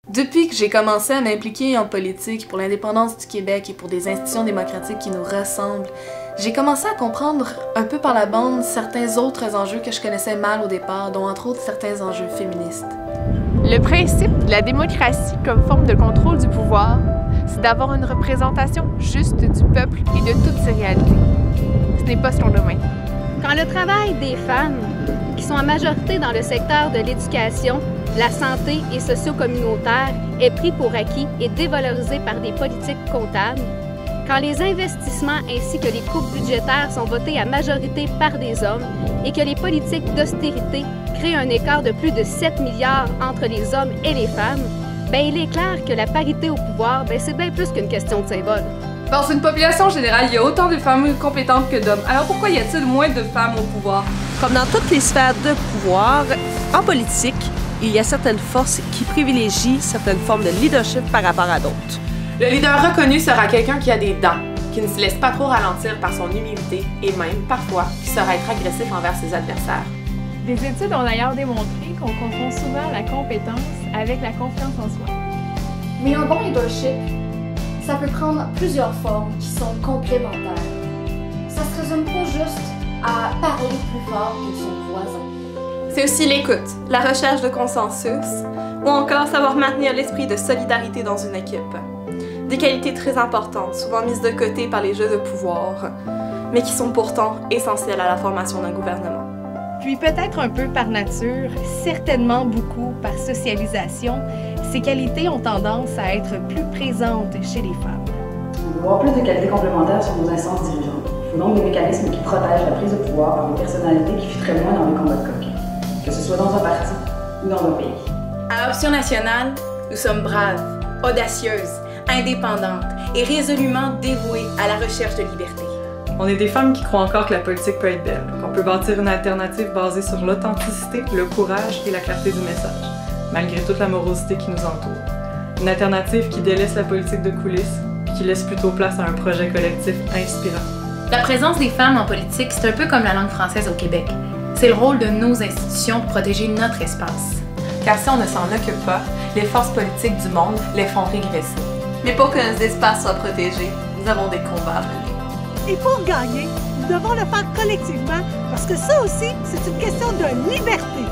Depuis que j'ai commencé à m'impliquer en politique pour l'indépendance du Québec et pour des institutions démocratiques qui nous ressemblent, j'ai commencé à comprendre un peu par la bande certains autres enjeux que je connaissais mal au départ, dont entre autres certains enjeux féministes. Le principe de la démocratie comme forme de contrôle du pouvoir, c'est d'avoir une représentation juste du peuple et de toutes ses réalités. Ce n'est pas son domaine. Quand le travail des femmes, qui sont en majorité dans le secteur de l'éducation, la santé et socio-communautaire, est pris pour acquis et dévalorisé par des politiques comptables, quand les investissements ainsi que les coupes budgétaires sont votés à majorité par des hommes et que les politiques d'austérité créent un écart de plus de 7 milliards entre les hommes et les femmes, il est clair que la parité au pouvoir, c'est bien plus qu'une question de symbole. Dans une population générale, il y a autant de femmes compétentes que d'hommes. Alors pourquoi y a-t-il moins de femmes au pouvoir? Comme dans toutes les sphères de pouvoir, en politique, il y a certaines forces qui privilégient certaines formes de leadership par rapport à d'autres. Le leader reconnu sera quelqu'un qui a des dents, qui ne se laisse pas trop ralentir par son humilité et même, parfois, qui saura être agressif envers ses adversaires. Des études ont d'ailleurs démontré qu'on confond souvent la compétence avec la confiance en soi. Mais un bon leadership, ça peut prendre plusieurs formes qui sont complémentaires. Ça se résume pas juste à parler plus fort que son voisin. C'est aussi l'écoute, la recherche de consensus, ou encore savoir maintenir l'esprit de solidarité dans une équipe. Des qualités très importantes, souvent mises de côté par les jeux de pouvoir, mais qui sont pourtant essentielles à la formation d'un gouvernement. Puis peut-être un peu par nature, certainement beaucoup par socialisation, ces qualités ont tendance à être plus présentes chez les femmes. On veut voir plus de qualités complémentaires sur nos instances dirigeantes. Il faut donc des mécanismes qui protègent la prise de pouvoir par des personnalités qui fitteraient moins dans les combats de coq, que ce soit dans un parti ou dans un pays. À Option nationale, nous sommes braves, audacieuses, indépendantes et résolument dévouées à la recherche de liberté. On est des femmes qui croient encore que la politique peut être belle, qu'on peut bâtir une alternative basée sur l'authenticité, le courage et la clarté du message, malgré toute la morosité qui nous entoure. Une alternative qui délaisse la politique de coulisses et qui laisse plutôt place à un projet collectif inspirant. La présence des femmes en politique, c'est un peu comme la langue française au Québec. C'est le rôle de nos institutions de protéger notre espace. Car si on ne s'en occupe pas, les forces politiques du monde les font régresser. Mais pour que nos espaces soient protégés, nous avons des combats à mener. Et pour gagner, nous devons le faire collectivement, parce que ça aussi, c'est une question de liberté.